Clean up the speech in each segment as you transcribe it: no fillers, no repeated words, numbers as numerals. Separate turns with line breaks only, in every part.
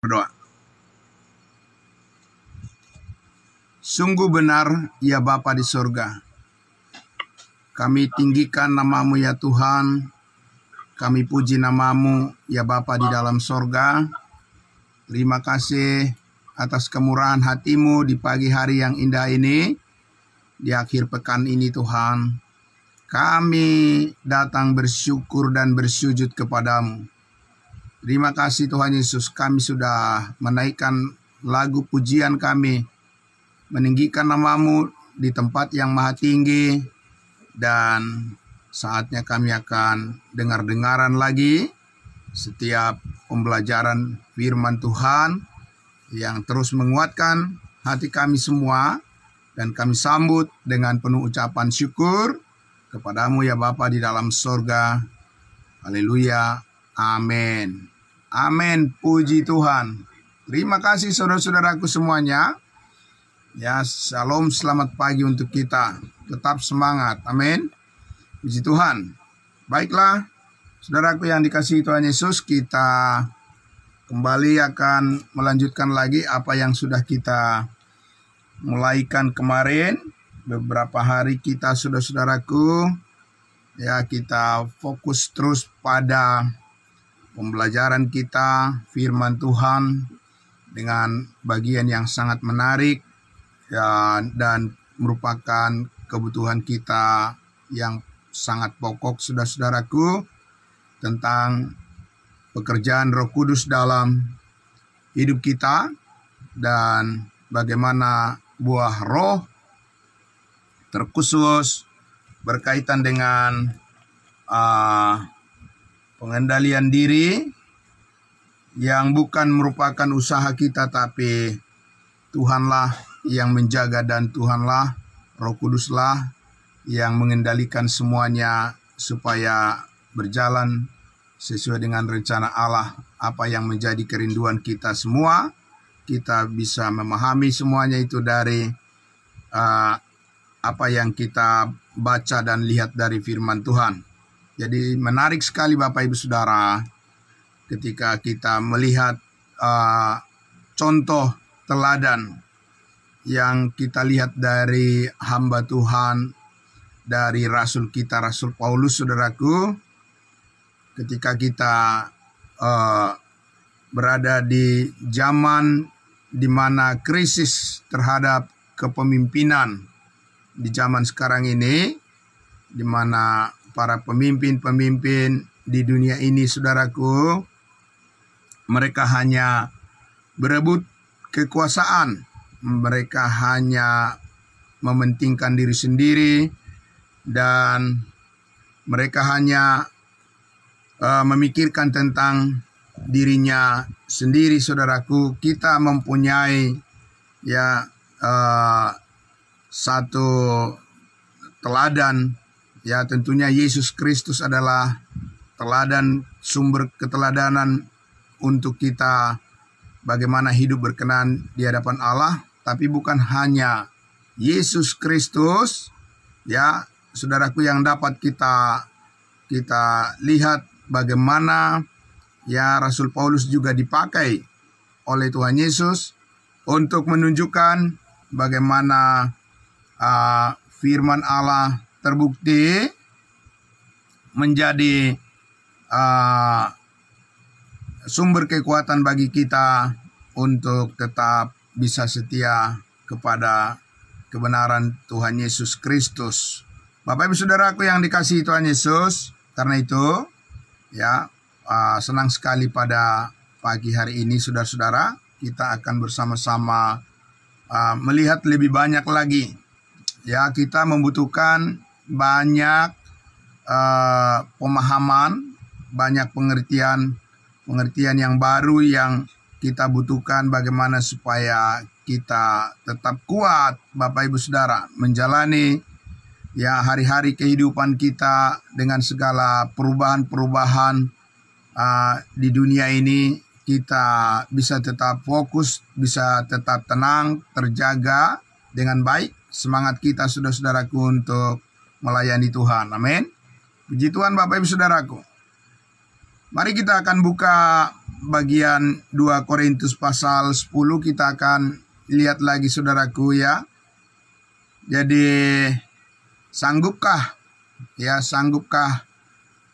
Berdoa. Sungguh benar ya Bapa di sorga, kami tinggikan namamu ya Tuhan, kami puji namamu ya Bapa di dalam sorga. Terima kasih atas kemurahan hatimu di pagi hari yang indah ini, di akhir pekan ini Tuhan. Kami datang bersyukur dan bersujud kepadamu. Terima kasih Tuhan Yesus, kami sudah menaikkan lagu pujian kami, meninggikan namamu di tempat yang maha tinggi, dan saatnya kami akan dengar-dengaran lagi setiap pembelajaran firman Tuhan yang terus menguatkan hati kami semua, dan kami sambut dengan penuh ucapan syukur kepadamu ya Bapa di dalam sorga. Haleluya, amin. Amin, puji Tuhan. Terima kasih saudara-saudaraku semuanya. Ya, shalom, selamat pagi untuk kita. Tetap semangat, amin. Puji Tuhan. Baiklah, saudaraku yang dikasihi Tuhan Yesus, kita kembali akan melanjutkan lagi apa yang sudah kita mulaikan kemarin. Beberapa hari kita, saudara-saudaraku, ya, kita fokus terus pada pembelajaran kita firman Tuhan dengan bagian yang sangat menarik ya, dan merupakan kebutuhan kita yang sangat pokok, saudara-saudaraku, tentang pekerjaan Roh Kudus dalam hidup kita dan bagaimana buah roh terkhusus berkaitan dengan pengendalian diri yang bukan merupakan usaha kita, tapi Tuhanlah yang menjaga, dan Tuhanlah, Roh Kuduslah yang mengendalikan semuanya supaya berjalan sesuai dengan rencana Allah. Apa yang menjadi kerinduan kita semua, kita bisa memahami semuanya itu dari apa yang kita baca dan lihat dari firman Tuhan. Jadi menarik sekali Bapak Ibu Saudara ketika kita melihat contoh teladan yang kita lihat dari hamba Tuhan, dari Rasul kita, Rasul Paulus, saudaraku. Ketika kita berada di zaman di mana krisis terhadap kepemimpinan di zaman sekarang ini, di mana para pemimpin-pemimpin di dunia ini, saudaraku, mereka hanya berebut kekuasaan, mereka hanya mementingkan diri sendiri, dan mereka hanya memikirkan tentang dirinya sendiri, saudaraku. Kita mempunyai ya satu teladan. Ya, tentunya Yesus Kristus adalah teladan, sumber keteladanan untuk kita bagaimana hidup berkenan di hadapan Allah. Tapi bukan hanya Yesus Kristus, ya, saudaraku, yang dapat kita lihat bagaimana ya Rasul Paulus juga dipakai oleh Tuhan Yesus untuk menunjukkan bagaimana firman Allah terbukti menjadi sumber kekuatan bagi kita untuk tetap bisa setia kepada kebenaran Tuhan Yesus Kristus. Bapak Ibu Saudaraku yang dikasihi Tuhan Yesus, karena itu ya senang sekali pada pagi hari ini, saudara-saudara, kita akan bersama-sama melihat lebih banyak lagi. Ya, kita membutuhkan banyak pemahaman, banyak pengertian yang baru yang kita butuhkan bagaimana supaya kita tetap kuat, Bapak Ibu Saudara, menjalani ya hari-hari kehidupan kita dengan segala perubahan-perubahan di dunia ini. Kita bisa tetap fokus, bisa tetap tenang, terjaga dengan baik. Semangat kita, saudara-saudaraku, untuk melayani Tuhan. Amin. Puji Tuhan, Bapak Ibu Saudaraku. Mari kita akan buka bagian 2 Korintus pasal 10. Kita akan lihat lagi saudaraku ya. Jadi sanggupkah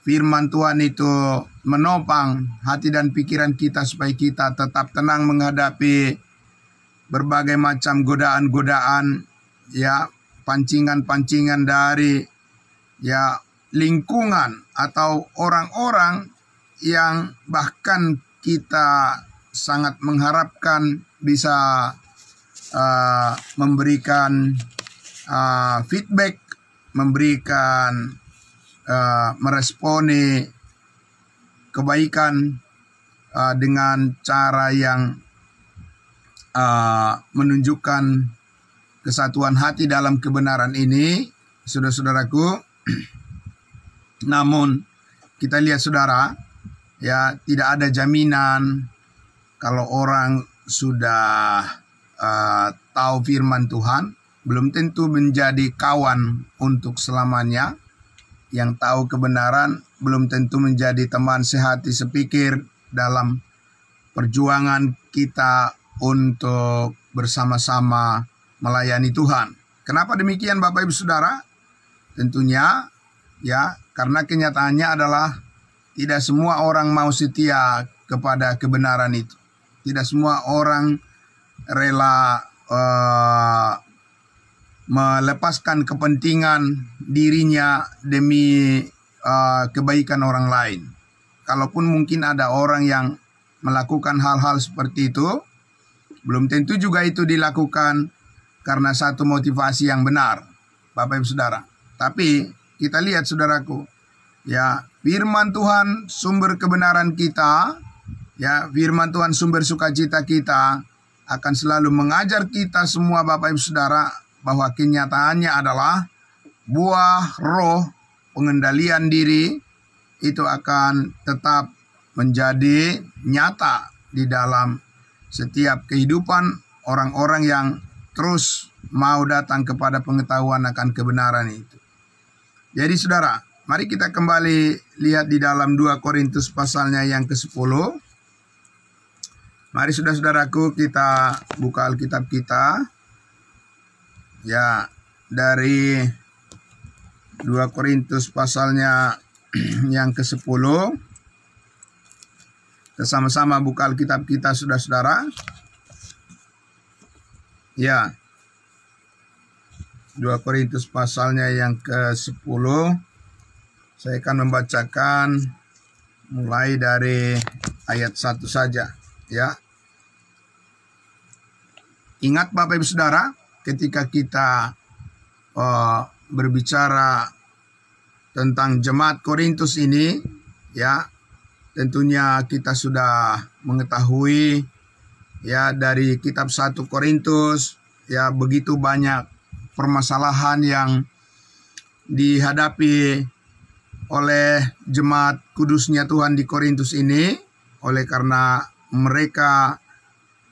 firman Tuhan itu menopang hati dan pikiran kita supaya kita tetap tenang menghadapi berbagai macam godaan-godaan ya, pancingan-pancingan dari ya lingkungan atau orang-orang yang bahkan kita sangat mengharapkan bisa memberikan feedback, memberikan meresponi kebaikan dengan cara yang menunjukkan kesatuan hati dalam kebenaran ini, saudara-saudaraku. Namun kita lihat saudara, ya tidak ada jaminan kalau orang sudah tahu firman Tuhan, belum tentu menjadi kawan untuk selamanya. Yang tahu kebenaran belum tentu menjadi teman sehati sepikir dalam perjuangan kita untuk bersama-sama melayani Tuhan. Kenapa demikian Bapak Ibu Saudara? Tentunya ya karena kenyataannya adalah tidak semua orang mau setia kepada kebenaran itu. Tidak semua orang rela melepaskan kepentingan dirinya demi kebaikan orang lain. Kalaupun mungkin ada orang yang melakukan hal-hal seperti itu, belum tentu juga itu dilakukan karena satu motivasi yang benar, Bapak Ibu Saudara. Tapi kita lihat saudaraku, ya firman Tuhan sumber kebenaran kita, ya firman Tuhan sumber sukacita kita, akan selalu mengajar kita semua Bapak Ibu Saudara bahwa kenyataannya adalah buah roh pengendalian diri itu akan tetap menjadi nyata di dalam setiap kehidupan orang-orang yang terus mau datang kepada pengetahuan akan kebenaran itu. Jadi saudara, mari kita kembali lihat di dalam 2 Korintus pasalnya yang ke-10. Mari saudara-saudaraku kita buka Alkitab kita. Ya, dari 2 Korintus pasalnya yang ke-10. Kita sama-sama buka Alkitab kita saudara-saudara. Ya. 2 Korintus pasalnya yang ke-10. Saya akan membacakan mulai dari ayat 1 saja, ya. Ingat Bapak Ibu Saudara, ketika kita berbicara tentang jemaat Korintus ini, ya, tentunya kita sudah mengetahui ya dari kitab 1 Korintus, ya begitu banyak permasalahan yang dihadapi oleh jemaat kudusnya Tuhan di Korintus ini, oleh karena mereka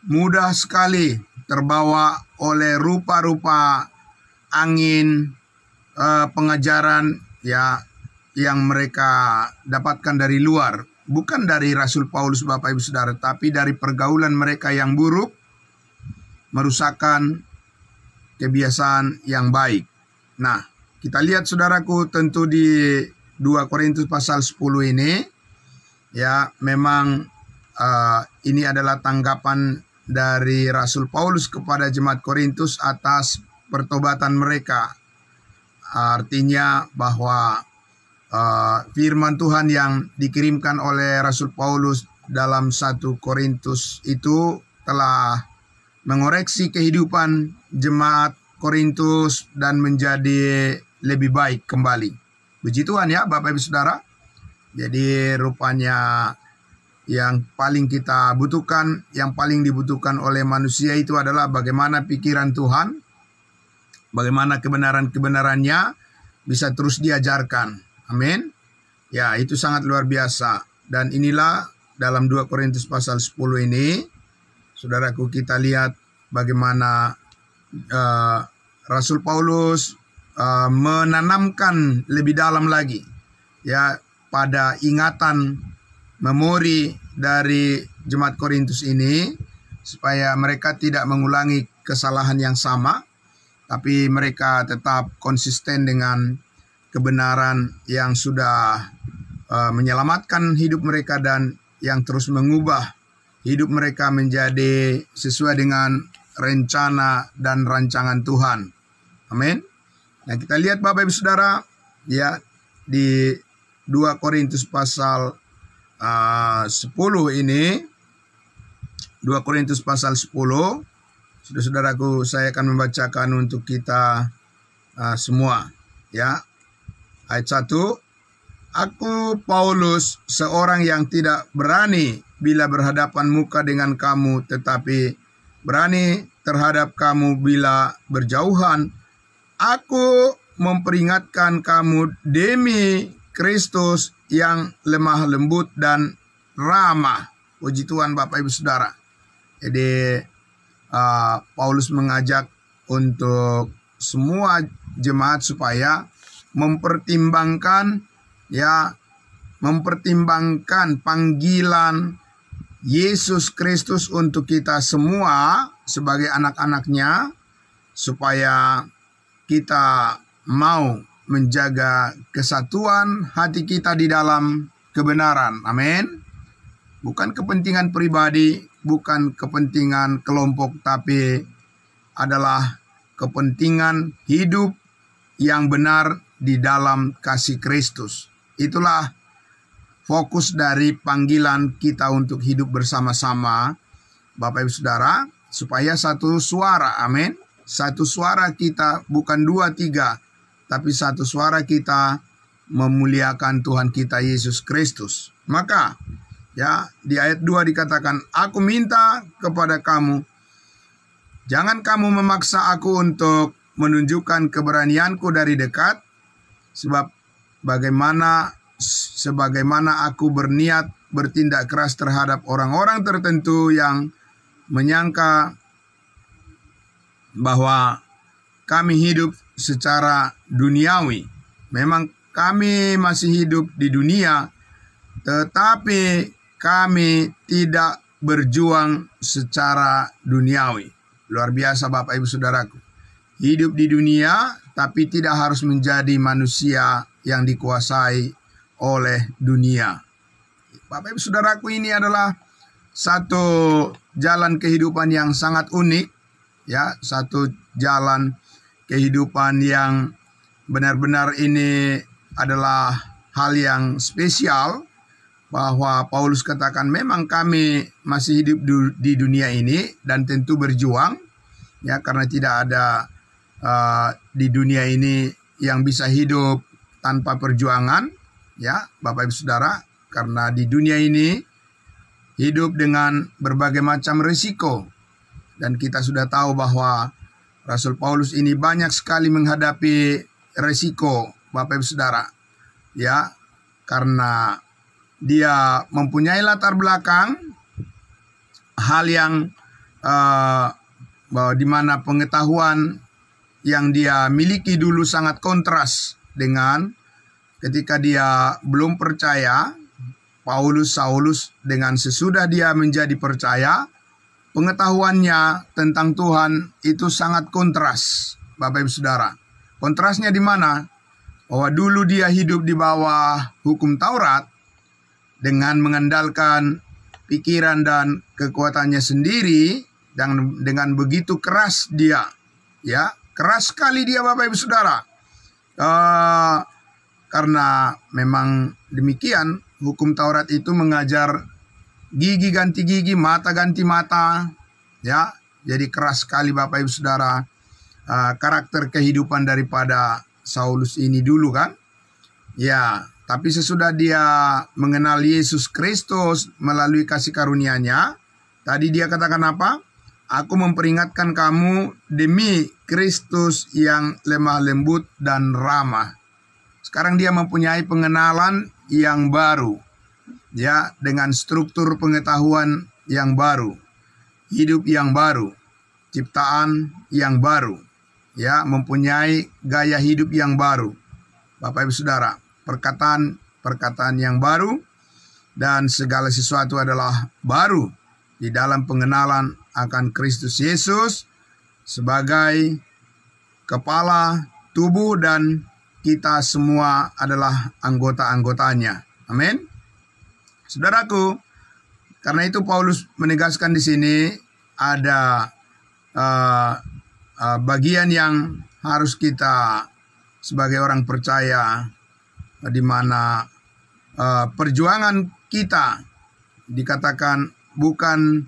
mudah sekali terbawa oleh rupa-rupa angin pengajaran ya yang mereka dapatkan dari luar, bukan dari Rasul Paulus Bapak Ibu Saudara, tapi dari pergaulan mereka yang buruk, merusakkan kebiasaan yang baik. Nah, kita lihat saudaraku, tentu di 2 Korintus pasal 10 ini, ya memang ini adalah tanggapan dari Rasul Paulus kepada jemaat Korintus atas pertobatan mereka. Artinya bahwa firman Tuhan yang dikirimkan oleh Rasul Paulus dalam 1 Korintus itu telah mengoreksi kehidupan jemaat Korintus dan menjadi lebih baik kembali. Puji Tuhan ya Bapak Ibu Saudara. Jadi rupanya yang paling kita butuhkan, yang paling dibutuhkan oleh manusia itu adalah bagaimana pikiran Tuhan, bagaimana kebenaran-kebenarannya bisa terus diajarkan. Amin. Ya, itu sangat luar biasa. Dan inilah dalam 2 Korintus pasal 10 ini, saudaraku, kita lihat bagaimana Rasul Paulus menanamkan lebih dalam lagi ya pada ingatan memori dari jemaat Korintus ini, supaya mereka tidak mengulangi kesalahan yang sama, tapi mereka tetap konsisten dengan kebenaran yang sudah menyelamatkan hidup mereka dan yang terus mengubah hidup mereka menjadi sesuai dengan rencana dan rancangan Tuhan. Amin. Nah, kita lihat Bapak Ibu Saudara, ya, di 2 Korintus pasal 10 ini, 2 Korintus pasal 10, saudara-saudaraku, saya akan membacakan untuk kita semua, ya. Ayat 1, aku Paulus, seorang yang tidak berani bila berhadapan muka dengan kamu, tetapi berani terhadap kamu bila berjauhan. Aku memperingatkan kamu demi Kristus yang lemah lembut dan ramah. Puji Tuhan Bapak Ibu Saudara. Jadi Paulus mengajak untuk semua jemaat supaya mempertimbangkan panggilan Yesus Kristus untuk kita semua sebagai anak-anaknya, supaya kita mau menjaga kesatuan hati kita di dalam kebenaran. Amin. Bukan kepentingan pribadi, bukan kepentingan kelompok, tapi adalah kepentingan hidup yang benar di dalam kasih Kristus. Itulah fokus dari panggilan kita untuk hidup bersama-sama, Bapak Ibu Saudara, supaya satu suara. Amin. Satu suara kita, bukan 2, 3, tapi satu suara kita memuliakan Tuhan kita Yesus Kristus. Maka, ya, di ayat 2 dikatakan, aku minta kepada kamu, jangan kamu memaksa aku untuk menunjukkan keberanianku dari dekat, sebab sebagaimana aku berniat bertindak keras terhadap orang-orang tertentu yang menyangka bahwa kami hidup secara duniawi. Memang kami masih hidup di dunia, tetapi kami tidak berjuang secara duniawi. Luar biasa Bapak Ibu Saudaraku. Hidup di dunia, tapi tidak harus menjadi manusia yang dikuasai oleh dunia. Bapak Ibu Saudaraku, ini adalah satu jalan kehidupan yang sangat unik, ya, satu jalan kehidupan yang benar-benar ini adalah hal yang spesial, bahwa Paulus katakan memang kami masih hidup di dunia ini dan tentu berjuang, ya, karena tidak ada di dunia ini yang bisa hidup tanpa perjuangan, ya Bapak Ibu Saudara, karena di dunia ini hidup dengan berbagai macam risiko. Dan kita sudah tahu bahwa Rasul Paulus ini banyak sekali menghadapi risiko, Bapak Ibu Saudara, ya, karena dia mempunyai latar belakang hal yang bahwa di mana pengetahuan yang dia miliki dulu sangat kontras dengan ketika dia belum percaya. Saulus dengan sesudah dia menjadi percaya, pengetahuannya tentang Tuhan itu sangat kontras, Bapak Ibu Saudara. Kontrasnya di mana? Bahwa dulu dia hidup di bawah hukum Taurat dengan mengandalkan pikiran dan kekuatannya sendiri, dan dengan begitu keras dia, ya, keras sekali dia Bapak Ibu Saudara. Karena memang demikian, hukum Taurat itu mengajar gigi ganti gigi, mata ganti mata, ya. Jadi keras sekali Bapak Ibu Saudara karakter kehidupan daripada Saulus ini dulu kan. Ya, tapi sesudah dia mengenal Yesus Kristus melalui kasih karunia-Nya, tadi dia katakan apa? Aku memperingatkan kamu demi Kristus yang lemah lembut dan ramah. Sekarang dia mempunyai pengenalan yang baru, ya, dengan struktur pengetahuan yang baru, hidup yang baru, ciptaan yang baru, ya, mempunyai gaya hidup yang baru. Bapak Ibu Saudara, perkataan yang baru, dan segala sesuatu adalah baru di dalam pengenalan akan Kristus Yesus sebagai kepala tubuh dan kita semua adalah anggota-anggotanya. Amin. Saudaraku, karena itu Paulus menegaskan di sini ada bagian yang harus kita sebagai orang percaya, di mana perjuangan kita dikatakan bukan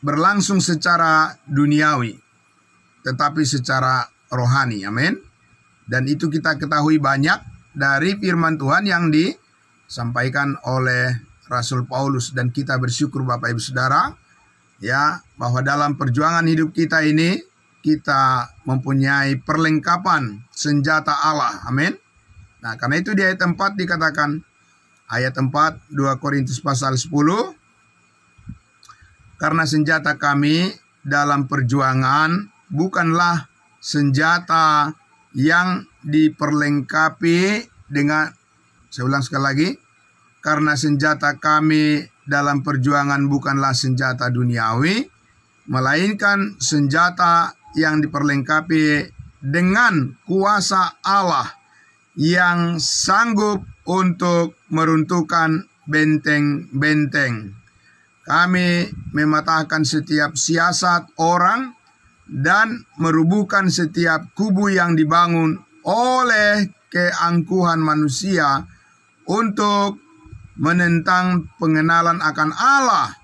berlangsung secara duniawi, tetapi secara rohani. Amin. Dan itu kita ketahui banyak dari firman Tuhan yang disampaikan oleh Rasul Paulus, dan kita bersyukur Bapak Ibu Saudara, ya, bahwa dalam perjuangan hidup kita ini kita mempunyai perlengkapan senjata Allah. Amin. Nah, karena itu di ayat 4 dikatakan, ayat 4 2 Korintus pasal 10, karena senjata kami dalam perjuangan bukanlah senjata yang diperlengkapi dengan, saya ulang sekali lagi, karena senjata kami dalam perjuangan bukanlah senjata duniawi, melainkan senjata yang diperlengkapi dengan kuasa Allah yang sanggup untuk meruntuhkan benteng-benteng. Kami mematahkan setiap siasat orang dan merubuhkan setiap kubu yang dibangun oleh keangkuhan manusia untuk menentang pengenalan akan Allah.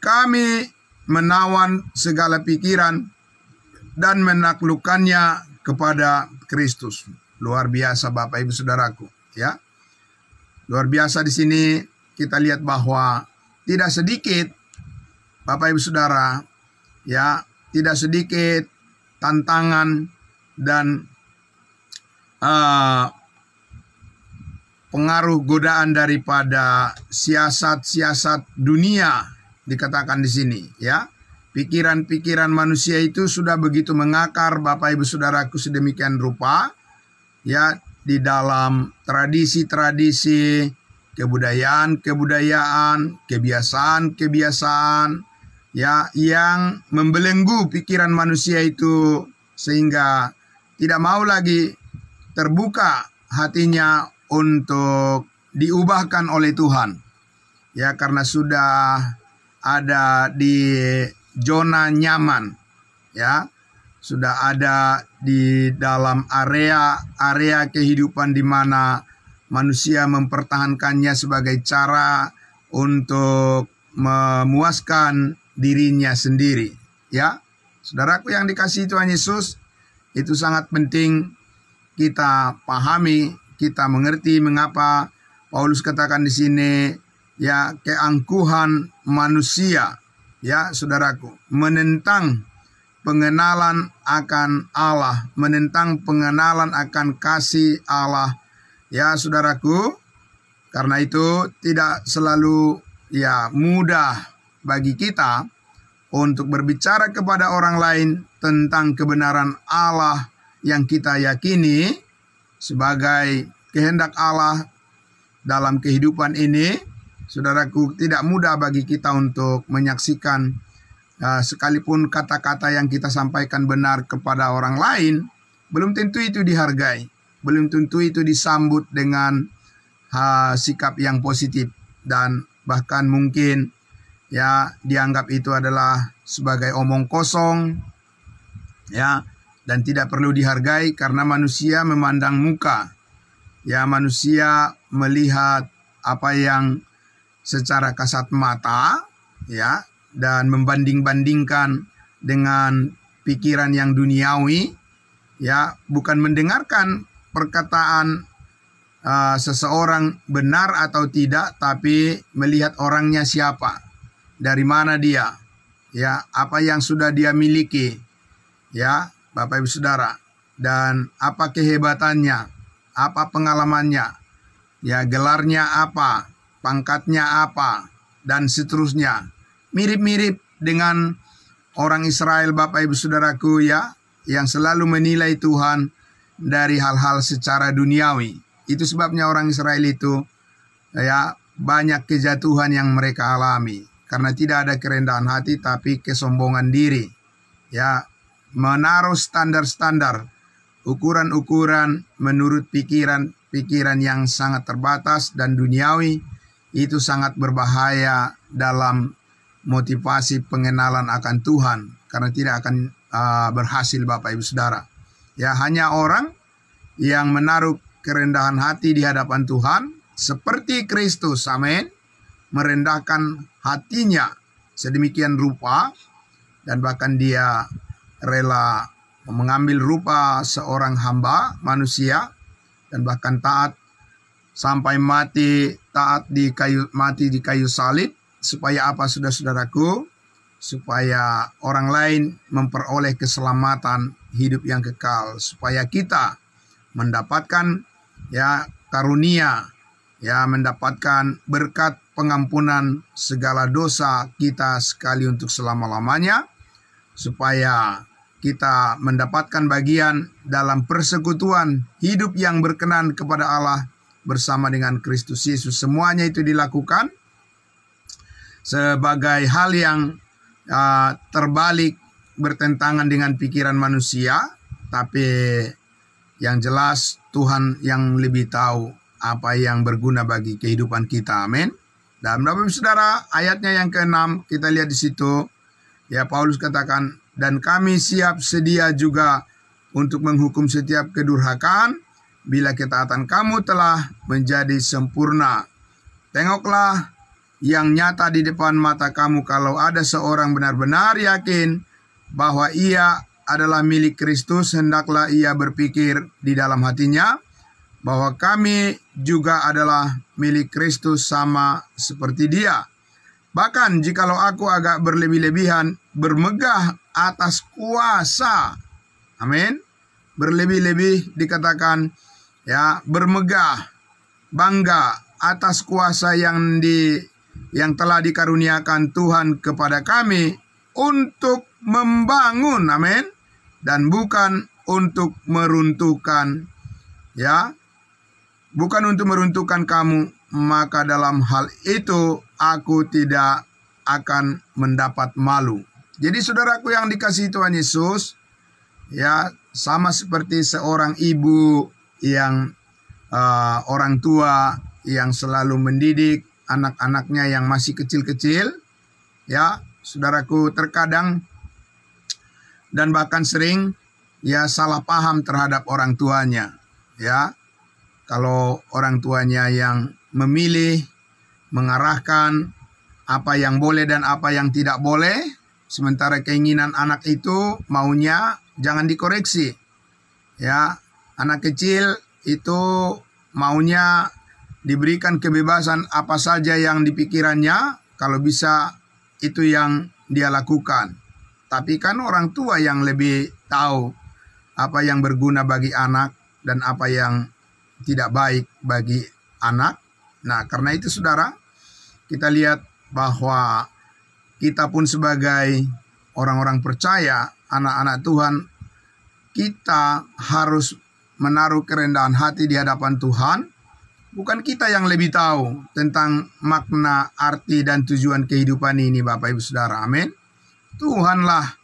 Kami menawan segala pikiran dan menaklukkannya kepada Kristus. Luar biasa Bapak Ibu Saudaraku, ya. Luar biasa di sini kita lihat bahwa tidak sedikit Bapak Ibu Saudara, ya, tidak sedikit tantangan dan pengaruh godaan daripada siasat-siasat dunia dikatakan di sini, ya. Pikiran-pikiran manusia itu sudah begitu mengakar Bapak Ibu Saudaraku sedemikian rupa, ya, di dalam tradisi-tradisi, kebudayaan-kebudayaan, kebiasaan-kebiasaan, ya, yang membelenggu pikiran manusia itu sehingga tidak mau lagi terbuka hatinya untuk diubahkan oleh Tuhan, ya, karena sudah ada di zona nyaman, ya, sudah ada di dalam area kehidupan di mana manusia mempertahankannya sebagai cara untuk memuaskan dirinya sendiri, ya. Saudaraku yang dikasihi Tuhan Yesus, itu sangat penting kita pahami, kita mengerti mengapa Paulus katakan di sini, ya, keangkuhan manusia, ya, saudaraku, menentang pengenalan akan Allah, menentang pengenalan akan kasih Allah, ya, saudaraku. Karena itu tidak selalu, ya, mudah bagi kita untuk berbicara kepada orang lain tentang kebenaran Allah yang kita yakini sebagai kehendak Allah dalam kehidupan ini. Saudaraku, tidak mudah bagi kita untuk menyaksikan sekalipun kata-kata yang kita sampaikan benar kepada orang lain, belum tentu itu dihargai, belum tentu itu disambut dengan sikap yang positif, dan bahkan mungkin, ya, dianggap itu adalah sebagai omong kosong, ya, dan tidak perlu dihargai karena manusia memandang muka, ya, manusia melihat apa yang secara kasat mata, ya, dan membanding-bandingkan dengan pikiran yang duniawi, ya, bukan mendengarkan perkataan seseorang benar atau tidak, tapi melihat orangnya siapa, dari mana dia, ya, apa yang sudah dia miliki, ya, Bapak Ibu Saudara, dan apa kehebatannya, apa pengalamannya, ya, gelarnya apa, pangkatnya apa, dan seterusnya. Mirip-mirip dengan orang Israel Bapak Ibu Saudaraku, ya, yang selalu menilai Tuhan dari hal-hal secara duniawi. Itu sebabnya orang Israel itu ya banyak kejatuhan yang mereka alami karena tidak ada kerendahan hati tapi kesombongan diri. Ya, menaruh standar-standar, ukuran-ukuran menurut pikiran yang sangat terbatas dan duniawi, itu sangat berbahaya dalam motivasi pengenalan akan Tuhan, karena tidak akan berhasil Bapak Ibu Saudara. Ya, hanya orang yang menaruh kerendahan hati di hadapan Tuhan seperti Kristus, amin, merendahkan hatinya sedemikian rupa, dan bahkan dia rela mengambil rupa seorang hamba manusia dan bahkan taat sampai mati, mati di kayu salib. Supaya apa, saudara-saudaraku? Supaya orang lain memperoleh keselamatan hidup yang kekal, supaya kita mendapatkan ya karunia, ya mendapatkan berkat pengampunan segala dosa kita sekali untuk selama-lamanya, supaya kita mendapatkan bagian dalam persekutuan hidup yang berkenan kepada Allah bersama dengan Kristus Yesus. Semuanya itu dilakukan sebagai hal yang terbalik, bertentangan dengan pikiran manusia, tapi yang jelas Tuhan yang lebih tahu apa yang berguna bagi kehidupan kita, amin. Dan Bapak Ibu Saudara, ayatnya yang ke-6 kita lihat di situ, ya Paulus katakan, dan kami siap sedia juga untuk menghukum setiap kedurhakaan bila ketaatan kamu telah menjadi sempurna. Tengoklah yang nyata di depan mata kamu, kalau ada seorang benar-benar yakin bahwa ia adalah milik Kristus, hendaklah ia berpikir di dalam hatinya bahwa kami juga adalah milik Kristus sama seperti dia. Bahkan jikalau aku agak berlebih-lebihan bermegah atas kuasa, amin, berlebih-lebih dikatakan, ya, bermegah, bangga atas kuasa yang telah dikaruniakan Tuhan kepada kami untuk membangun, amin, dan bukan untuk meruntuhkan, ya, bukan untuk meruntuhkan kamu, maka dalam hal itu aku tidak akan mendapat malu. Jadi saudaraku yang dikasihi Tuhan Yesus, ya, sama seperti seorang ibu yang orang tua yang selalu mendidik anak-anaknya yang masih kecil-kecil, ya, saudaraku, terkadang dan bahkan sering ya salah paham terhadap orang tuanya, ya. Kalau orang tuanya yang memilih, mengarahkan apa yang boleh dan apa yang tidak boleh, sementara keinginan anak itu maunya jangan dikoreksi. Ya, anak kecil itu maunya diberikan kebebasan apa saja yang dipikirannya, kalau bisa itu yang dia lakukan. Tapi kan orang tua yang lebih tahu apa yang berguna bagi anak dan apa yang tidak baik bagi anak. Nah, karena itu saudara, kita lihat bahwa kita pun sebagai orang-orang percaya, anak-anak Tuhan, kita harus menaruh kerendahan hati di hadapan Tuhan. Bukan kita yang lebih tahu tentang makna, arti, dan tujuan kehidupan ini, Bapak Ibu Saudara, amin. Tuhanlah,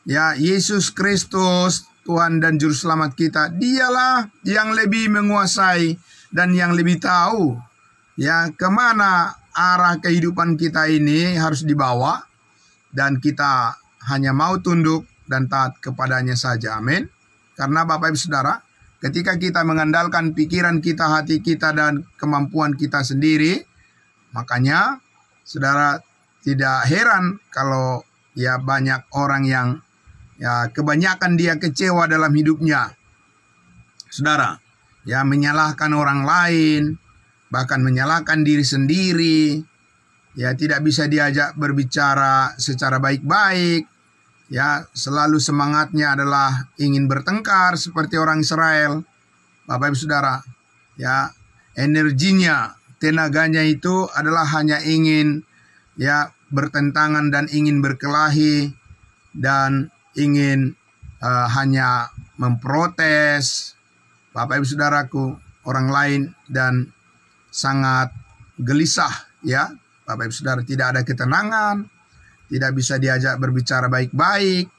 ya, Yesus Kristus, Tuhan dan Juru Selamat kita, dialah yang lebih menguasai dan yang lebih tahu, ya, kemana arah kehidupan kita ini harus dibawa, dan kita hanya mau tunduk dan taat kepadanya saja, amin. Karena Bapak Ibu Saudara, ketika kita mengandalkan pikiran kita, hati kita, dan kemampuan kita sendiri, makanya saudara tidak heran kalau ya banyak orang yang ya kebanyakan dia kecewa dalam hidupnya, saudara, ya, menyalahkan orang lain, bahkan menyalahkan diri sendiri, ya, tidak bisa diajak berbicara secara baik-baik, ya, selalu semangatnya adalah ingin bertengkar seperti orang Israel, Bapak Ibu Saudara, ya, energinya, tenaganya itu adalah hanya ingin ya bertentangan dan ingin berkelahi dan ingin hanya memprotes, Bapak Ibu Saudaraku, orang lain, dan sangat gelisah, ya. Bapak Ibu Saudara, tidak ada ketenangan, tidak bisa diajak berbicara baik-baik,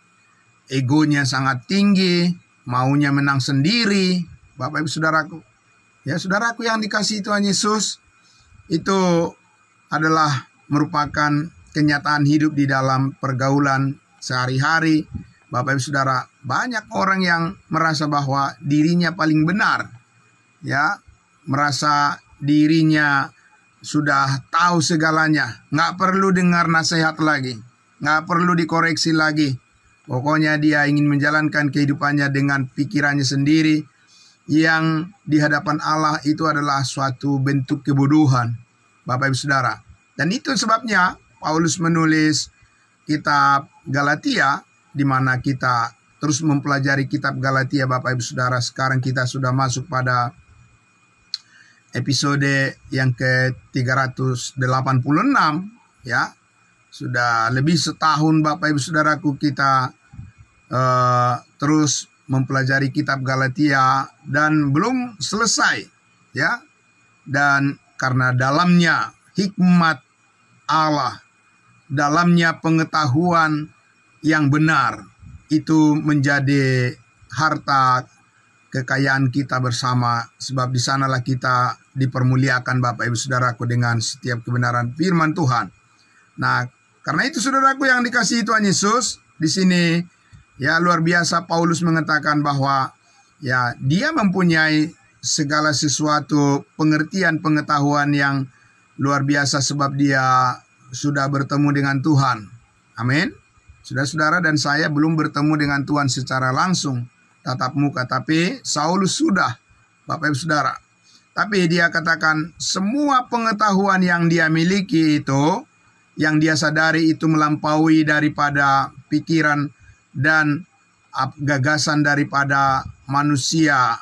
egonya sangat tinggi, maunya menang sendiri. Bapak Ibu Saudaraku, ya saudaraku yang dikasihi Tuhan Yesus, itu adalah merupakan kenyataan hidup di dalam pergaulan sehari-hari. Bapak Ibu Saudara, banyak orang yang merasa bahwa dirinya paling benar, ya, merasa dirinya sudah tahu segalanya, nggak perlu dengar nasihat lagi, nggak perlu dikoreksi lagi. Pokoknya dia ingin menjalankan kehidupannya dengan pikirannya sendiri, yang di hadapan Allah itu adalah suatu bentuk kebodohan, Bapak Ibu Saudara. Dan itu sebabnya Paulus menulis kitab Galatia, di mana kita terus mempelajari kitab Galatia, Bapak Ibu Saudara. Sekarang kita sudah masuk pada episode yang ke-386, ya. Sudah lebih setahun Bapak Ibu Saudaraku kita terus mempelajari kitab Galatia dan belum selesai, ya. Dan karena dalamnya hikmat Allah, dalamnya pengetahuan yang benar, itu menjadi harta kekayaan kita bersama, sebab di sanalah kita dipermuliakan Bapak Ibu Saudaraku dengan setiap kebenaran firman Tuhan. Nah, karena itu saudaraku yang dikasihi Tuhan Yesus, di sini ya luar biasa Paulus mengatakan bahwa ya dia mempunyai segala sesuatu pengertian pengetahuan yang luar biasa sebab dia sudah bertemu dengan Tuhan. Amin. Saudara-saudara dan saya belum bertemu dengan Tuhan secara langsung tatap muka, tapi Saulus sudah, Bapak Ibu Saudara. Tapi dia katakan semua pengetahuan yang dia miliki itu, yang dia sadari itu melampaui daripada pikiran dan gagasan daripada manusia,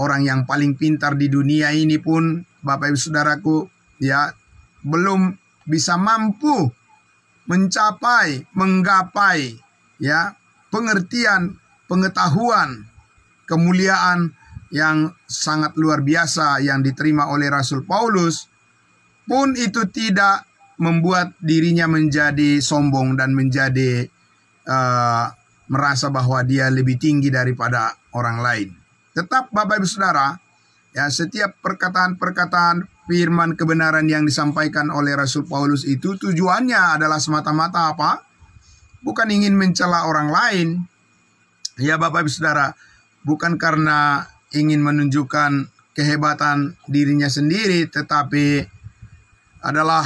orang yang paling pintar di dunia ini pun, Bapak Ibu Saudaraku, ya belum bisa mampu mencapai, menggapai, ya, pengertian, pengetahuan, kemuliaan yang sangat luar biasa yang diterima oleh Rasul Paulus, pun itu tidak membuat dirinya menjadi sombong dan menjadi merasa bahwa dia lebih tinggi daripada orang lain. Tetap Bapak Ibu Saudara, ya, setiap perkataan-perkataan firman kebenaran yang disampaikan oleh Rasul Paulus itu tujuannya adalah semata-mata apa? Bukan ingin mencela orang lain. Ya Bapak Ibu Saudara, bukan karena ingin menunjukkan kehebatan dirinya sendiri, tetapi adalah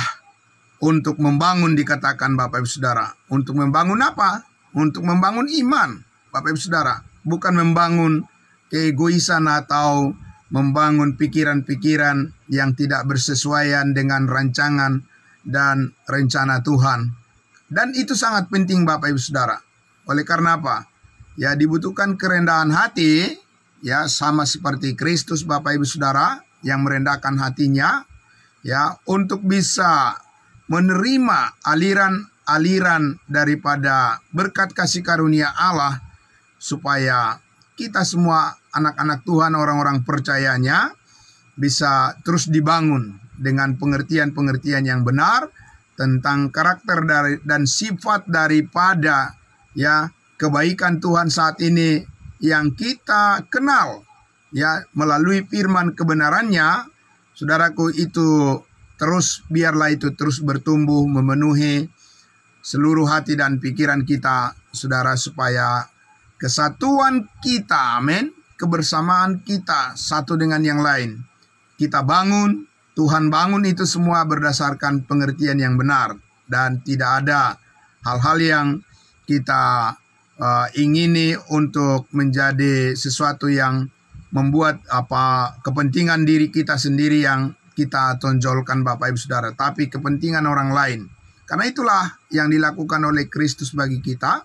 untuk membangun, dikatakan Bapak Ibu Saudara. Untuk membangun apa? Untuk membangun iman, Bapak Ibu Saudara. Bukan membangun keegoisan atau membangun pikiran-pikiran yang tidak bersesuaian dengan rancangan dan rencana Tuhan. Dan itu sangat penting Bapak Ibu Saudara. Oleh karena apa? Ya dibutuhkan kerendahan hati, ya sama seperti Kristus Bapak Ibu Saudara yang merendahkan hatinya, ya untuk bisa menerima aliran-aliran daripada berkat kasih karunia Allah, supaya kita semua anak-anak Tuhan, orang-orang percayanya bisa terus dibangun dengan pengertian-pengertian yang benar tentang karakter dan sifat daripada ya kebaikan Tuhan saat ini yang kita kenal ya melalui firman kebenarannya. Saudaraku, itu terus biarlah itu terus bertumbuh memenuhi seluruh hati dan pikiran kita, saudara, supaya kesatuan kita, amin, kebersamaan kita satu dengan yang lain, kita bangun, Tuhan bangun itu semua berdasarkan pengertian yang benar, dan tidak ada hal-hal yang kita ingini untuk menjadi sesuatu yang membuat kepentingan diri kita sendiri yang kita tonjolkan Bapak Ibu Saudara, tapi kepentingan orang lain. Karena itulah yang dilakukan oleh Kristus bagi kita,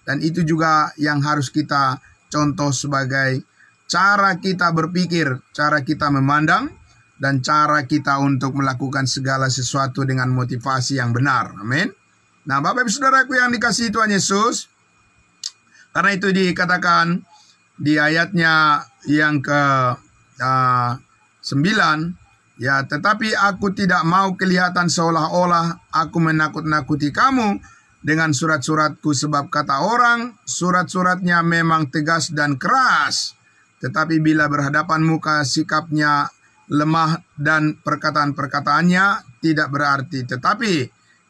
dan itu juga yang harus kita contoh sebagai cara kita berpikir, cara kita memandang, dan cara kita untuk melakukan segala sesuatu dengan motivasi yang benar. Amin. Nah, Bapak Ibu Saudaraku yang dikasihi Tuhan Yesus, karena itu dikatakan di ayatnya yang ke 9, Ya, tetapi aku tidak mau kelihatan seolah-olah aku menakut-nakuti kamu dengan surat-suratku, sebab kata orang, surat-suratnya memang tegas dan keras. Tetapi bila berhadapan muka, sikapnya lemah dan perkataan-perkataannya tidak berarti. Tetapi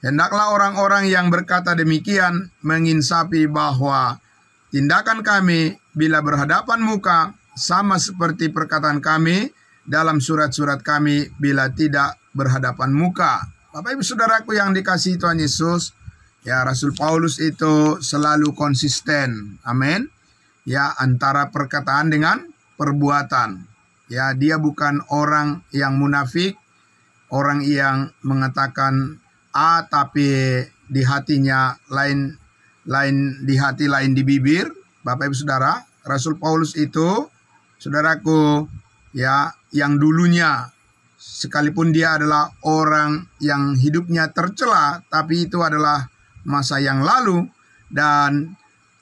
hendaklah orang-orang yang berkata demikian menginsafi bahwa tindakan kami bila berhadapan muka sama seperti perkataan kami dalam surat-surat kami bila tidak berhadapan muka. Bapak Ibu Saudaraku yang dikasihi Tuhan Yesus, ya, Rasul Paulus itu selalu konsisten. Amin. Ya, antara perkataan dengan perbuatan. Ya, dia bukan orang yang munafik, orang yang mengatakan A tapi di hatinya lain di hati, lain di bibir. Bapak Ibu Saudara, Rasul Paulus itu, saudaraku, ya, yang dulunya sekalipun dia adalah orang yang hidupnya tercela, tapi itu adalah masa yang lalu dan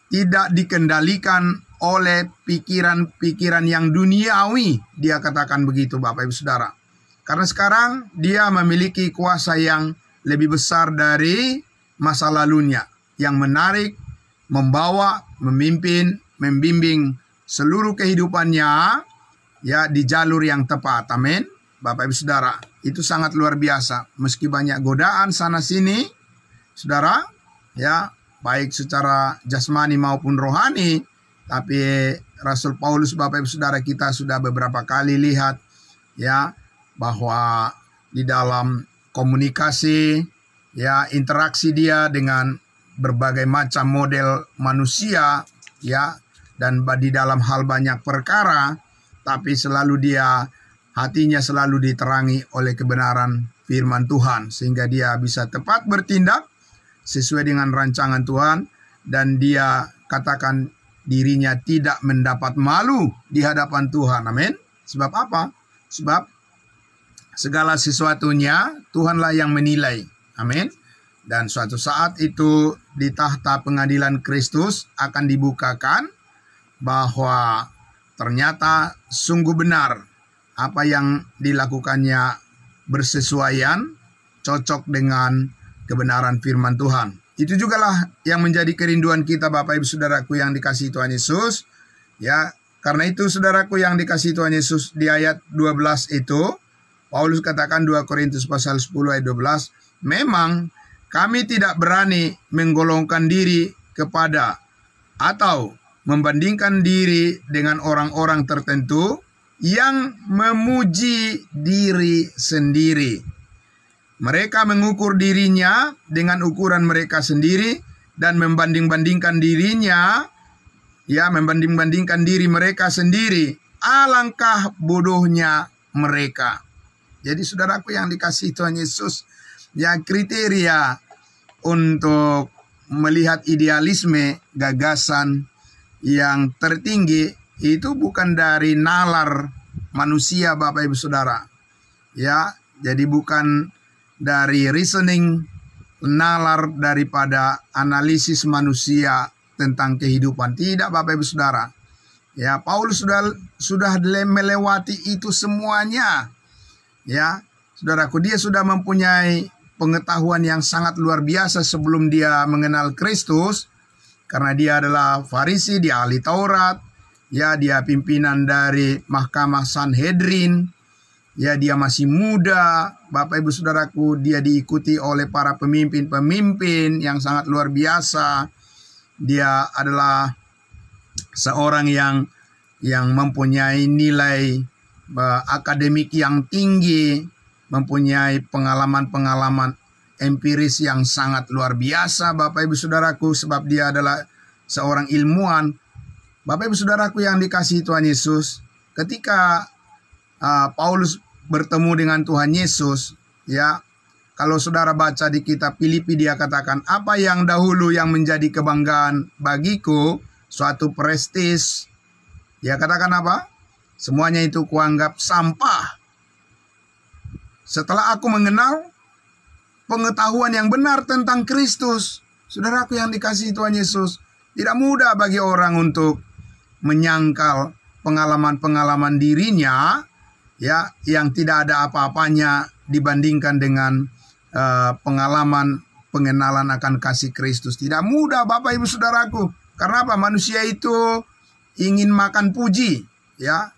tidak dikendalikan oleh pikiran-pikiran yang duniawi. Dia katakan begitu, Bapak Ibu Saudara. Karena sekarang dia memiliki kuasa yang lebih besar dari masa lalunya, yang menarik, membawa, memimpin, membimbing seluruh kehidupannya, ya, di jalur yang tepat. Amin. Bapak Ibu Saudara, itu sangat luar biasa. Meski banyak godaan sana sini, saudara, ya, baik secara jasmani maupun rohani, tapi Rasul Paulus, Bapak Ibu Saudara, kita sudah beberapa kali lihat, ya, bahwa di dalam komunikasi, ya, interaksi dia dengan berbagai macam model manusia, ya, dan di dalam hal banyak perkara, tapi selalu dia, hatinya selalu diterangi oleh kebenaran firman Tuhan, sehingga dia bisa tepat bertindak sesuai dengan rancangan Tuhan, dan dia katakan dirinya tidak mendapat malu di hadapan Tuhan. Amin. Sebab apa? Sebab segala sesuatunya Tuhanlah yang menilai. Amin. Dan suatu saat itu di tahta pengadilan Kristus akan dibukakan bahwa ternyata sungguh benar apa yang dilakukannya bersesuaian, cocok dengan kebenaran firman Tuhan. Itu jugalah yang menjadi kerinduan kita, Bapak Ibu Saudaraku yang dikasihi Tuhan Yesus. Ya, karena itu saudaraku yang dikasihi Tuhan Yesus, di ayat 12 itu Paulus katakan, 2 Korintus pasal 10 ayat 12, memang kami tidak berani menggolongkan diri kepada atau membandingkan diri dengan orang-orang tertentu yang memuji diri sendiri. Mereka mengukur dirinya dengan ukuran mereka sendiri dan membanding-bandingkan dirinya, ya, membanding-bandingkan diri mereka sendiri. Alangkah bodohnya mereka. Jadi saudaraku yang dikasihi Tuhan Yesus, ya, kriteria untuk melihat idealisme, gagasan yang tertinggi itu bukan dari nalar manusia, Bapak Ibu Saudara. Ya, jadi bukan dari reasoning, nalar daripada analisis manusia tentang kehidupan. Tidak, Bapak Ibu Saudara. Ya, Paulus sudah melewati itu semuanya. Ya, saudaraku, dia sudah mempunyai pengetahuan yang sangat luar biasa sebelum dia mengenal Kristus. Karena dia adalah Farisi, dia ahli Taurat, ya, dia pimpinan dari Mahkamah Sanhedrin, ya, dia masih muda, Bapak Ibu Saudaraku, dia diikuti oleh para pemimpin-pemimpin yang sangat luar biasa. Dia adalah seorang yang mempunyai nilai akademik yang tinggi, mempunyai pengalaman-pengalaman empiris yang sangat luar biasa, Bapak Ibu Saudaraku, sebab dia adalah seorang ilmuwan. Bapak Ibu Saudaraku yang dikasihi Tuhan Yesus, ketika Paulus bertemu dengan Tuhan Yesus, ya, kalau saudara baca di kitab Filipi, dia katakan, apa yang dahulu yang menjadi kebanggaan bagiku, suatu prestis, dia katakan apa? Semuanya itu kuanggap sampah setelah aku mengenal pengetahuan yang benar tentang Kristus. Saudaraku yang dikasihi Tuhan Yesus, tidak mudah bagi orang untuk menyangkal pengalaman-pengalaman dirinya, ya, yang tidak ada apa-apanya dibandingkan dengan pengalaman pengenalan akan kasih Kristus. Tidak mudah Bapak Ibu Saudaraku. Karena apa? Manusia itu ingin makan puji, ya,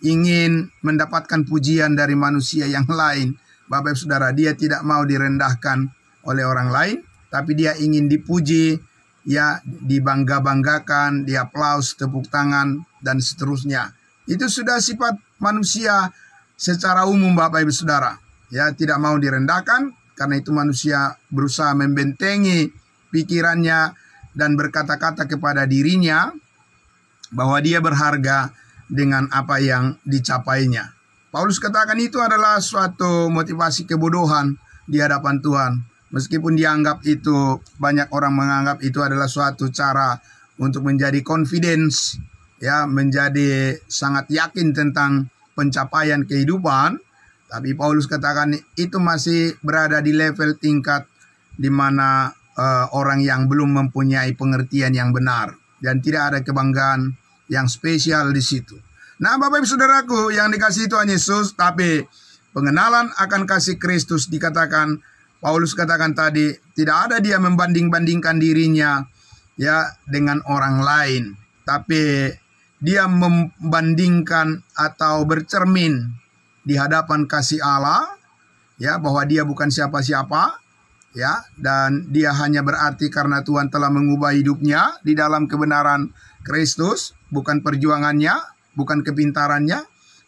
ingin mendapatkan pujian dari manusia yang lain. Bapak Ibu Saudara, dia tidak mau direndahkan oleh orang lain, tapi dia ingin dipuji, ya, dibangga-banggakan, diaplaus, tepuk tangan, dan seterusnya. Itu sudah sifat manusia secara umum Bapak Ibu Saudara. Ya, tidak mau direndahkan, karena itu manusia berusaha membentengi pikirannya dan berkata-kata kepada dirinya bahwa dia berharga dengan apa yang dicapainya. Paulus katakan itu adalah suatu motivasi kebodohan di hadapan Tuhan. Meskipun dianggap itu, banyak orang menganggap itu adalah suatu cara untuk menjadi confidence, ya, menjadi sangat yakin tentang pencapaian kehidupan. Tapi Paulus katakan itu masih berada di level tingkat di mana orang yang belum mempunyai pengertian yang benar dan tidak ada kebanggaan yang spesial di situ. Nah, Bapak Ibu Saudaraku yang dikasihi Tuhan Yesus, tapi pengenalan akan kasih Kristus dikatakan, Paulus katakan tadi, tidak ada dia membanding-bandingkan dirinya, ya, dengan orang lain, tapi dia membandingkan atau bercermin di hadapan kasih Allah, ya, bahwa dia bukan siapa-siapa, ya, dan dia hanya berarti karena Tuhan telah mengubah hidupnya di dalam kebenaran Kristus, bukan perjuangannya, bukan kepintarannya,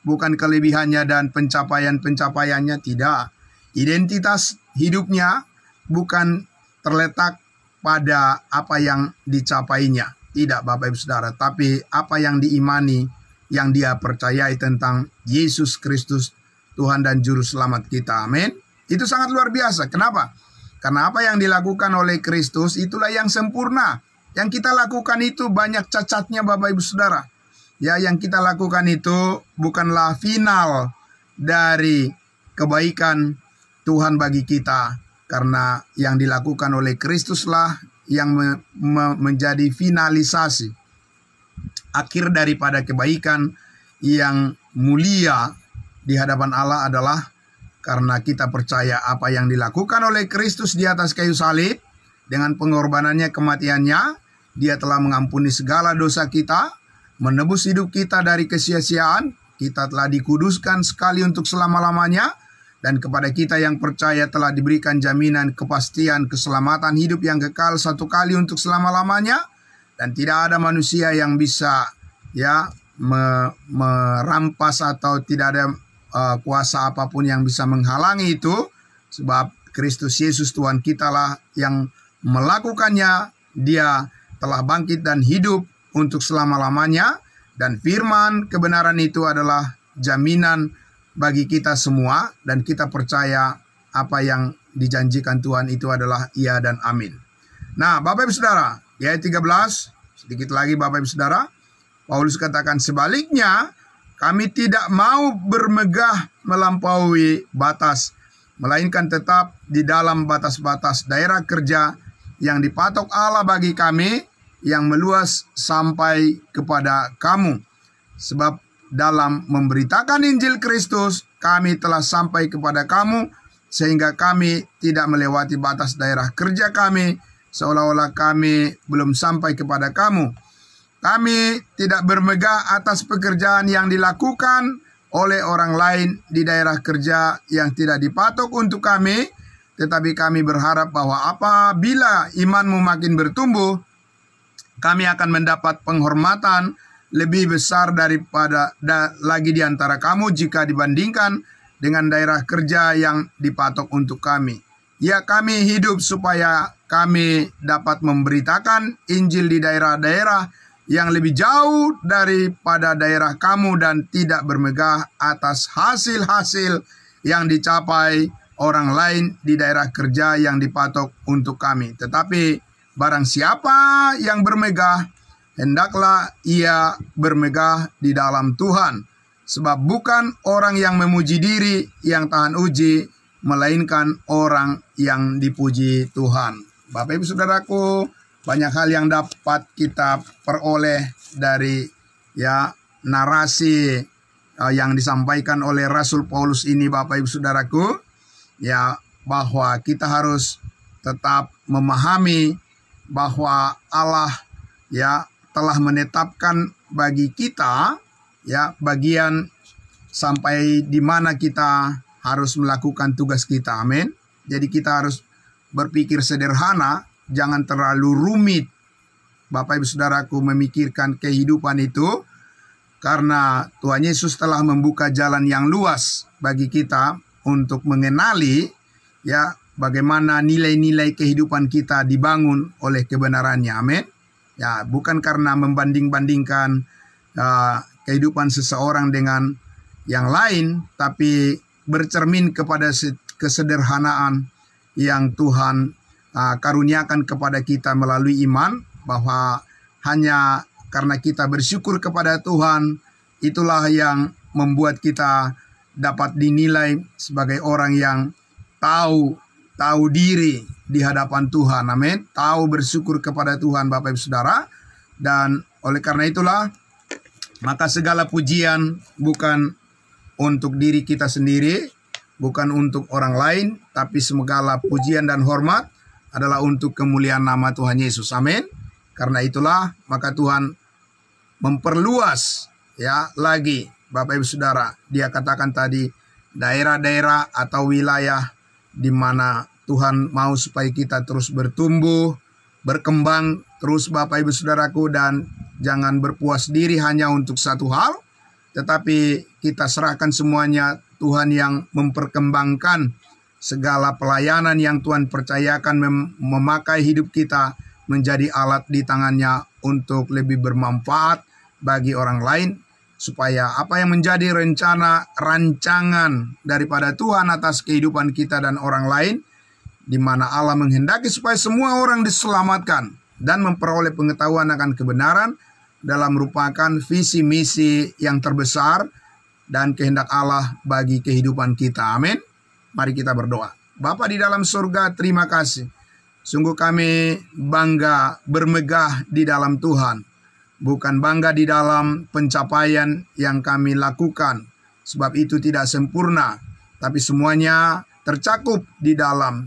bukan kelebihannya dan pencapaian-pencapaiannya, tidak. Identitas hidupnya bukan terletak pada apa yang dicapainya, tidak Bapak Ibu Saudara, tapi apa yang diimani, yang dia percayai tentang Yesus Kristus, Tuhan dan Juru Selamat kita. Amin. Itu sangat luar biasa. Kenapa? Karena apa yang dilakukan oleh Kristus itulah yang sempurna. Yang kita lakukan itu banyak cacatnya Bapak Ibu Saudara. Ya, yang kita lakukan itu bukanlah final dari kebaikan Tuhan bagi kita. Karena yang dilakukan oleh Kristuslah yang menjadi finalisasi akhir daripada kebaikan yang mulia di hadapan Allah adalah karena kita percaya apa yang dilakukan oleh Kristus di atas kayu salib. Dengan pengorbanannya, kematiannya, dia telah mengampuni segala dosa kita, menebus hidup kita dari kesia-siaan. Kita telah dikuduskan sekali untuk selama-lamanya, dan kepada kita yang percaya telah diberikan jaminan kepastian keselamatan hidup yang kekal satu kali untuk selama-lamanya. Dan tidak ada manusia yang bisa, ya, merampas atau tidak ada kuasa apapun yang bisa menghalangi itu. Sebab Kristus Yesus Tuhan kita lah yang melakukannya. Dia telah bangkit dan hidup untuk selama-lamanya. Dan firman kebenaran itu adalah jaminan bagi kita semua. Dan kita percaya apa yang dijanjikan Tuhan itu adalah iya dan amin. Nah, Bapak Ibu Saudara, di ayat 13, sedikit lagi Bapak Ibu Saudara, Paulus katakan sebaliknya, kami tidak mau bermegah melampaui batas, melainkan tetap di dalam batas-batas daerah kerja yang dipatok Allah bagi kami, yang meluas sampai kepada kamu. Sebab dalam memberitakan Injil Kristus, kami telah sampai kepada kamu, sehingga kami tidak melewati batas daerah kerja kami, seolah-olah kami belum sampai kepada kamu. Kami tidak bermegah atas pekerjaan yang dilakukan oleh orang lain di daerah kerja yang tidak dipatok untuk kami, tetapi kami berharap bahwa apabila imanmu makin bertumbuh, kami akan mendapat penghormatan lebih besar daripada lagi di antara kamu jika dibandingkan dengan daerah kerja yang dipatok untuk kami. Ya, kami hidup supaya kami dapat memberitakan Injil di daerah-daerah yang lebih jauh daripada daerah kamu dan tidak bermegah atas hasil-hasil yang dicapai orang lain di daerah kerja yang dipatok untuk kami. Tetapi barang siapa yang bermegah, hendaklah ia bermegah di dalam Tuhan. Sebab bukan orang yang memuji diri yang tahan uji, melainkan orang yang dipuji Tuhan. Bapak Ibu Saudaraku, banyak hal yang dapat kita peroleh dari, ya, narasi yang disampaikan oleh Rasul Paulus ini, Bapak Ibu Saudaraku, ya, bahwa kita harus tetap memahami bahwa Allah ya telah menetapkan bagi kita ya bagian sampai di mana kita harus melakukan tugas kita. Amin. Jadi kita harus berpikir sederhana, jangan terlalu rumit, Bapak Ibu Saudaraku, memikirkan kehidupan itu, karena Tuhan Yesus telah membuka jalan yang luas bagi kita untuk mengenali ya bagaimana nilai-nilai kehidupan kita dibangun oleh kebenarannya. Amin. Ya, bukan karena membanding-bandingkan kehidupan seseorang dengan yang lain, tapi bercermin kepada kesederhanaan yang Tuhan karuniakan kepada kita melalui iman, bahwa hanya karena kita bersyukur kepada Tuhan, itulah yang membuat kita dapat dinilai sebagai orang yang tahu diri di hadapan Tuhan. Amin. Tahu bersyukur kepada Tuhan, Bapak Ibu Saudara. Dan oleh karena itulah, maka segala pujian bukan untuk diri kita sendiri, bukan untuk orang lain, tapi segala pujian dan hormat adalah untuk kemuliaan nama Tuhan Yesus. Amin. Karena itulah maka Tuhan memperluas ya lagi, Bapak Ibu Saudara. Dia katakan tadi, daerah-daerah atau wilayah di mana Tuhan mau supaya kita terus bertumbuh, berkembang terus, Bapak Ibu Saudaraku, dan jangan berpuas diri hanya untuk satu hal, tetapi kita serahkan semuanya Tuhan yang memperkembangkan segala pelayanan yang Tuhan percayakan, memakai hidup kita menjadi alat di tangannya untuk lebih bermanfaat bagi orang lain, supaya apa yang menjadi rancangan daripada Tuhan atas kehidupan kita dan orang lain, di mana Allah menghendaki supaya semua orang diselamatkan dan memperoleh pengetahuan akan kebenaran, dalam merupakan visi misi yang terbesar dan kehendak Allah bagi kehidupan kita. Amin. Mari kita berdoa. Bapa di dalam surga, terima kasih. Sungguh kami bangga bermegah di dalam Tuhan. Bukan bangga di dalam pencapaian yang kami lakukan, sebab itu tidak sempurna, tapi semuanya tercakup di dalam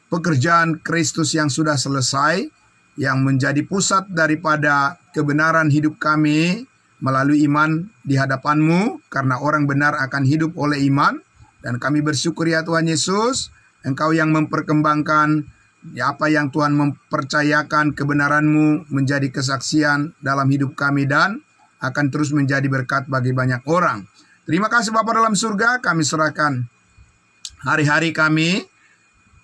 pekerjaan Kristus yang sudah selesai, yang menjadi pusat daripada kebenaran hidup kami melalui iman di hadapan-Mu, karena orang benar akan hidup oleh iman. Dan kami bersyukur ya Tuhan Yesus, Engkau yang memperkembangkan apa yang Tuhan mempercayakan kebenaran-Mu menjadi kesaksian dalam hidup kami dan akan terus menjadi berkat bagi banyak orang. Terima kasih Bapa dalam surga, kami serahkan hari-hari kami,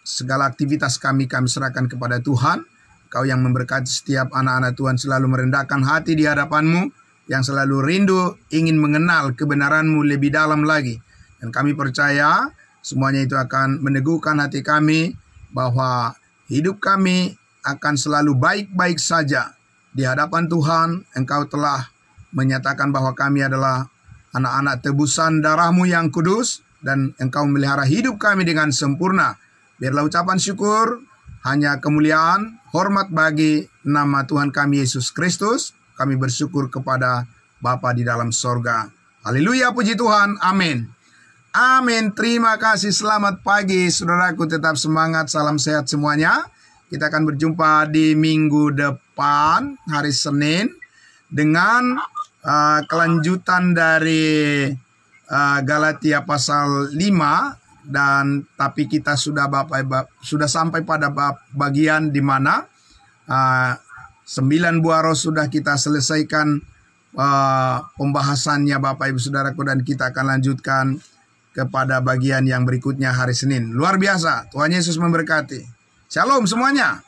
segala aktivitas kami serahkan kepada Tuhan. Kau yang memberkati setiap anak-anak Tuhan, selalu merendahkan hati di hadapan-Mu, yang selalu rindu ingin mengenal kebenaran-Mu lebih dalam lagi. Dan kami percaya semuanya itu akan meneguhkan hati kami, bahwa hidup kami akan selalu baik-baik saja di hadapan Tuhan. Engkau telah menyatakan bahwa kami adalah anak-anak tebusan darah-Mu yang kudus, dan Engkau melihara hidup kami dengan sempurna. Biarlah ucapan syukur, hanya kemuliaan, hormat bagi nama Tuhan kami Yesus Kristus. Kami bersyukur kepada Bapa di dalam sorga. Haleluya, puji Tuhan. Amin. Amin. Terima kasih. Selamat pagi saudaraku. Tetap semangat. Salam sehat semuanya. Kita akan berjumpa di minggu depan, hari Senin, dengan kelanjutan dari Galatia pasal 5. Dan tapi kita sudah sampai pada bagian di mana 9 buah roh sudah kita selesaikan pembahasannya, Bapak Ibu Saudaraku, dan kita akan lanjutkan kepada bagian yang berikutnya hari Senin. Luar biasa. Tuhan Yesus memberkati. Shalom semuanya.